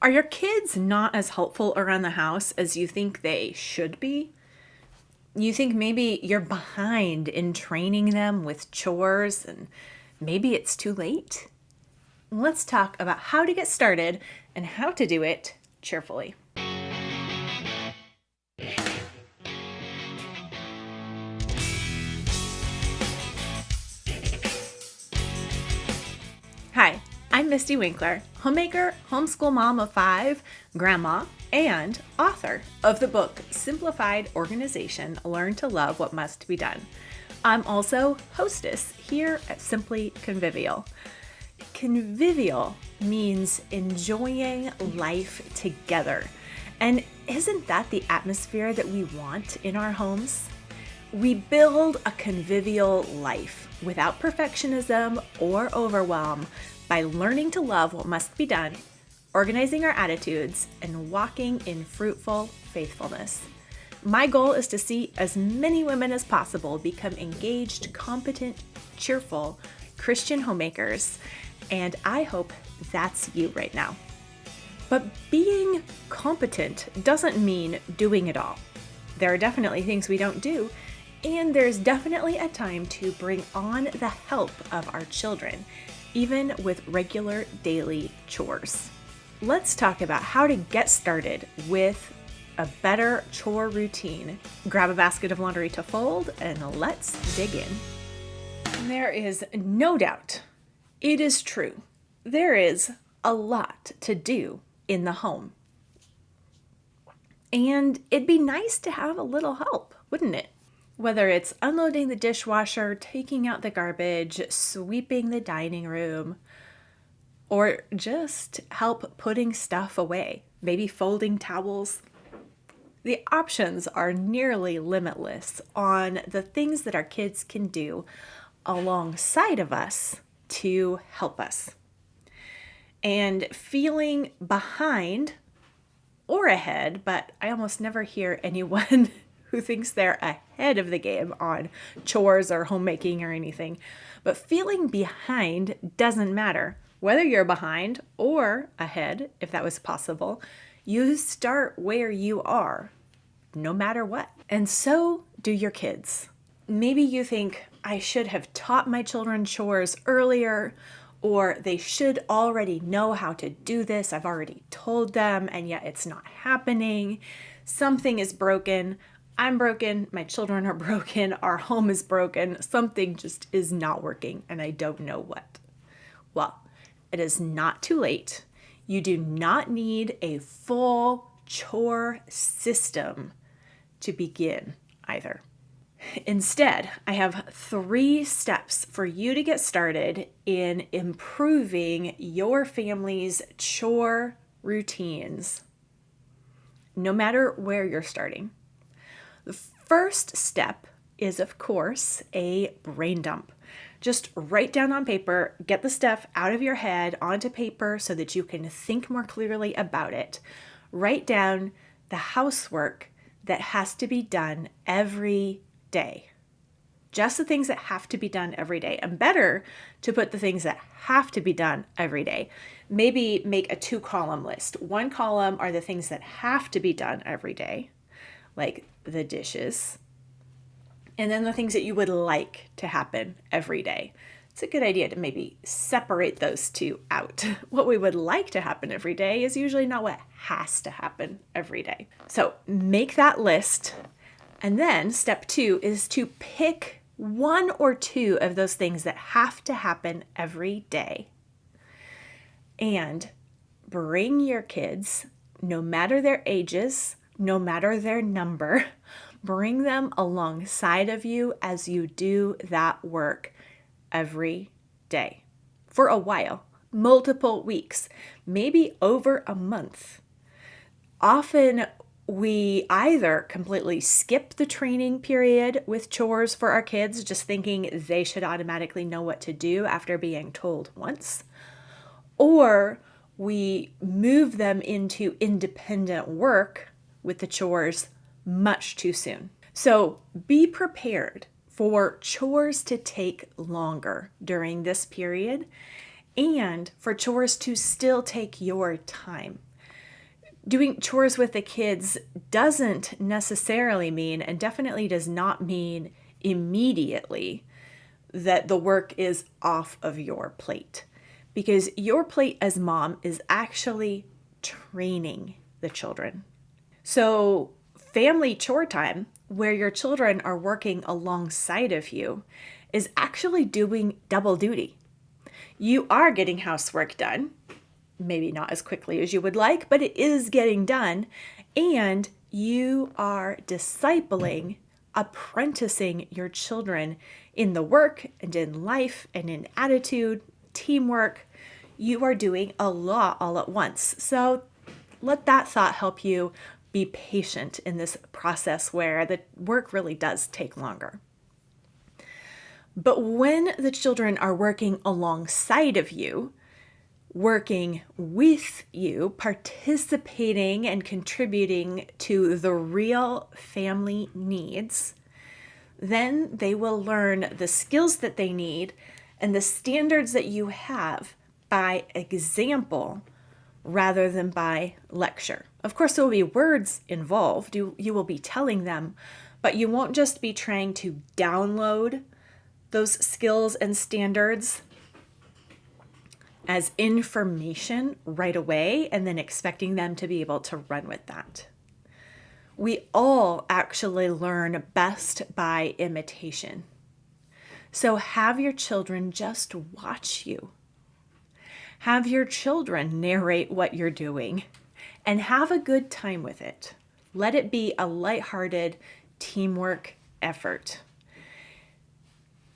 Are your kids not as helpful around the house as you think they should be? You think maybe you're behind in training them with chores and maybe it's too late? Let's talk about how to get started and how to do it cheerfully. Hi, I'm Mystie Winckler, homemaker, homeschool mom of 5, grandma, and author of the book Simplified Organization, Learn to Love What Must Be Done. I'm also hostess here at Simply Convivial. Convivial means enjoying life together. And isn't that the atmosphere that we want in our homes? We build a convivial life without perfectionism or overwhelm by learning to love what must be done, organizing our attitudes, and walking in fruitful faithfulness. My goal is to see as many women as possible become engaged, competent, cheerful Christian homemakers, and I hope that's you right now. But being competent doesn't mean doing it all. There are definitely things we don't do, and there's definitely a time to bring on the help of our children, even with regular daily chores. Let's talk about how to get started with a better chore routine. Grab a basket of laundry to fold and let's dig in. There is no doubt, it is true, there is a lot to do in the home. And it'd be nice to have a little help, wouldn't it? Whether it's unloading the dishwasher, taking out the garbage, sweeping the dining room, or just help putting stuff away, maybe folding towels. The options are nearly limitless on the things that our kids can do alongside of us to help us. And feeling behind or ahead, but I almost never hear anyone who thinks they're ahead of the game on chores or homemaking or anything. But feeling behind doesn't matter. Whether you're behind or ahead, if that was possible, you start where you are, no matter what. And so do your kids. Maybe you think, I should have taught my children chores earlier, or they should already know how to do this. I've already told them, and yet it's not happening. Something is broken. I'm broken, my children are broken, our home is broken, something just is not working, and I don't know what. Well, it is not too late. You do not need a full chore system to begin either. Instead, I have 3 steps for you to get started in improving your family's chore routines, no matter where you're starting. The first step is, of course, a brain dump. Just write down on paper, get the stuff out of your head onto paper so that you can think more clearly about it. Write down the housework that has to be done every day. Just the things that have to be done every day. And better to put the things that have to be done every day. Maybe make a 2-column list. 1 column are the things that have to be done every day, like the dishes, and then the things that you would like to happen every day. It's a good idea to maybe separate those 2 out. What we would like to happen every day is usually not what has to happen every day. So make that list. And then step 2 is to pick 1 or 2 of those things that have to happen every day. And bring your kids, no matter their ages, no matter their number, bring them alongside of you as you do that work every day for a while, multiple weeks, maybe over a month. Often we either completely skip the training period with chores for our kids, just thinking they should automatically know what to do after being told once, or we move them into independent work with the chores much too soon. So be prepared for chores to take longer during this period and for chores to still take your time. Doing chores with the kids doesn't necessarily mean, and definitely does not mean immediately, that the work is off of your plate. Because your plate as mom is actually training the children. So family chore time, where your children are working alongside of you, is actually doing double duty. You are getting housework done, maybe not as quickly as you would like, but it is getting done. And you are discipling, apprenticing your children in the work and in life and in attitude, teamwork. You are doing a lot all at once. So let that thought help you be patient in this process where the work really does take longer. But when the children are working alongside of you, working with you, participating and contributing to the real family needs, then they will learn the skills that they need and the standards that you have by example rather than by lecture. Of course, there will be words involved. You will be telling them, but you won't just be trying to download those skills and standards as information right away and then expecting them to be able to run with that. We all actually learn best by imitation. So have your children just watch you. Have your children narrate what you're doing and have a good time with it. Let it be a lighthearted teamwork effort.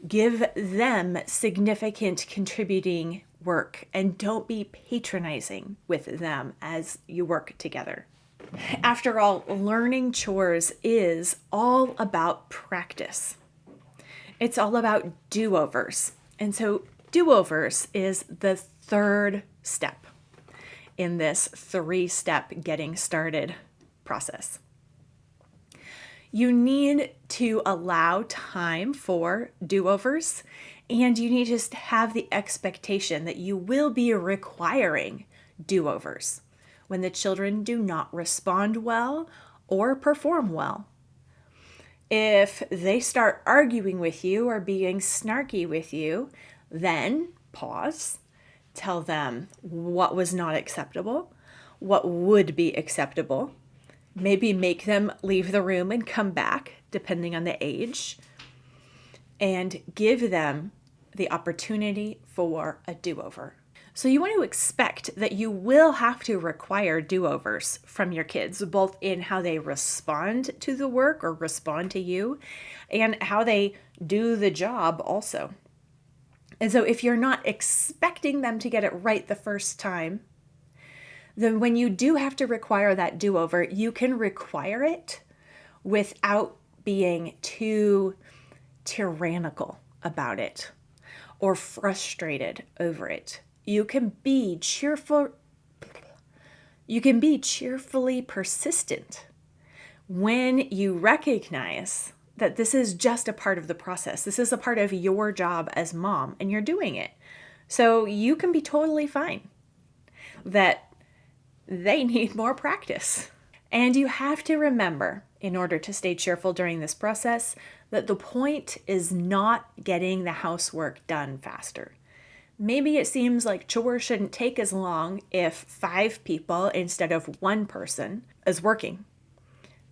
Give them significant contributing work and don't be patronizing with them as you work together. After all, learning chores is all about practice. It's all about do-overs. And so do-overs is the third step in this 3-step getting started process. You need to allow time for do-overs, and you need to just have the expectation that you will be requiring do-overs when the children do not respond well or perform well. If they start arguing with you or being snarky with you, then pause, tell them what was not acceptable, what would be acceptable. Maybe make them leave the room and come back, depending on the age, and give them the opportunity for a do-over. So you want to expect that you will have to require do-overs from your kids, both in how they respond to the work or respond to you, and how they do the job also. And so if you're not expecting them to get it right the first time, then when you do have to require that do-over, you can require it without being too tyrannical about it or frustrated over it. You can be cheerful. You can be cheerfully persistent when you recognize that this is just a part of the process. This is a part of your job as mom, and you're doing it. So you can be totally fine that they need more practice. And you have to remember, in order to stay cheerful during this process, that the point is not getting the housework done faster. Maybe it seems like chores shouldn't take as long if 5 people instead of 1 person is working.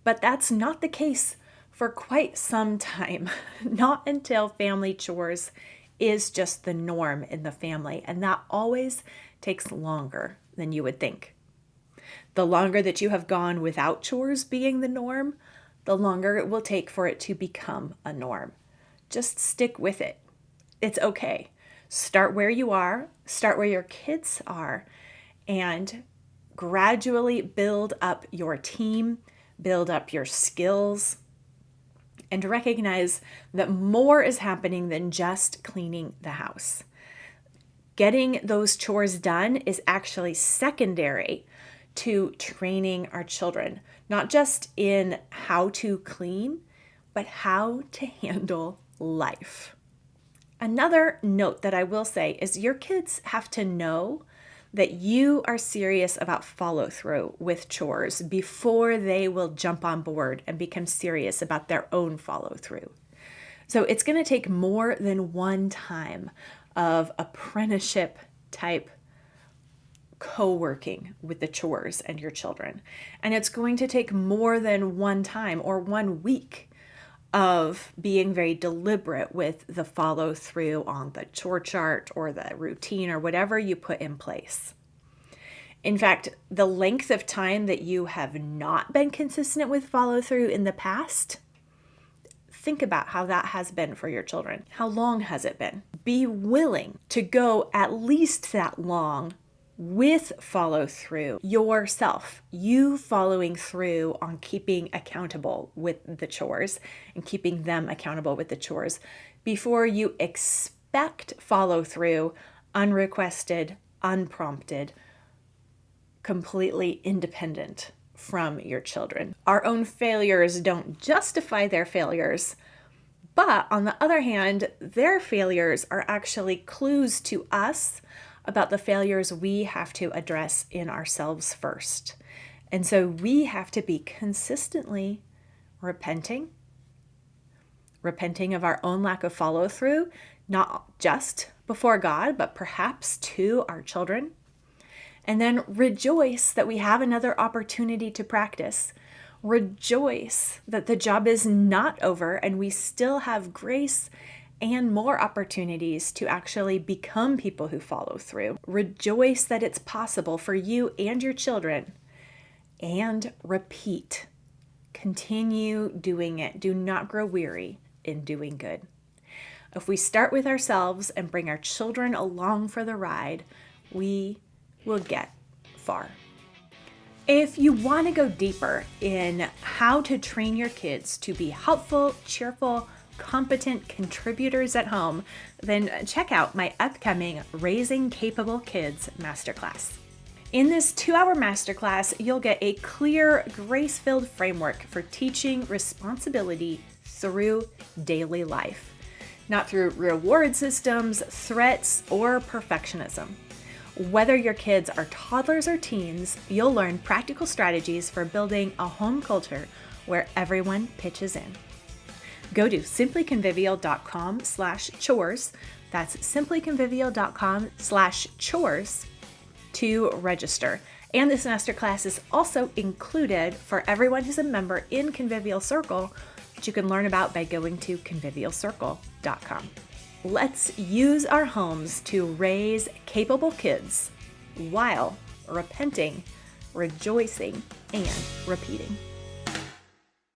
But that's not the case for quite some time, not until family chores is just the norm in the family, and that always takes longer than you would think. The longer that you have gone without chores being the norm, the longer it will take for it to become a norm. Just stick with it. It's okay. Start where you are, start where your kids are, and gradually build up your team, build up your skills, and recognize that more is happening than just cleaning the house. Getting those chores done is actually secondary to training our children, not just in how to clean, but how to handle life. Another note that I will say is your kids have to know that you are serious about follow through with chores before they will jump on board and become serious about their own follow through. So it's going to take more than one time of apprenticeship type co-working with the chores and your children. And it's going to take more than one time or 1 week of being very deliberate with the follow through on the chore chart or the routine or whatever you put in place. In fact, the length of time that you have not been consistent with follow through in the past, think about how that has been for your children. How long has it been? Be willing to go at least that long with follow through yourself, you following through on keeping accountable with the chores and keeping them accountable with the chores before you expect follow through unrequested, unprompted, completely independent from your children. Our own failures don't justify their failures, but on the other hand, their failures are actually clues to us about the failures we have to address in ourselves first. And so we have to be consistently repenting of our own lack of follow through, not just before God, but perhaps to our children. And then rejoice that we have another opportunity to practice. Rejoice that the job is not over and we still have grace and more opportunities to actually become people who follow through. Rejoice that it's possible for you and your children. And repeat. Continue doing it. Do not grow weary in doing good. If we start with ourselves and bring our children along for the ride, we will get far. If you want to go deeper in how to train your kids to be helpful, cheerful, competent contributors at home, then check out my upcoming Raising Capable Kids Masterclass. In this 2-hour masterclass, you'll get a clear, grace-filled framework for teaching responsibility through daily life, not through reward systems, threats, or perfectionism. Whether your kids are toddlers or teens, you'll learn practical strategies for building a home culture where everyone pitches in. Go to simplyconvivial.com/chores. That's simplyconvivial.com/chores to register. And this masterclass is also included for everyone who's a member in Convivial Circle, which you can learn about by going to convivialcircle.com. Let's use our homes to raise capable kids while repenting, rejoicing, and repeating.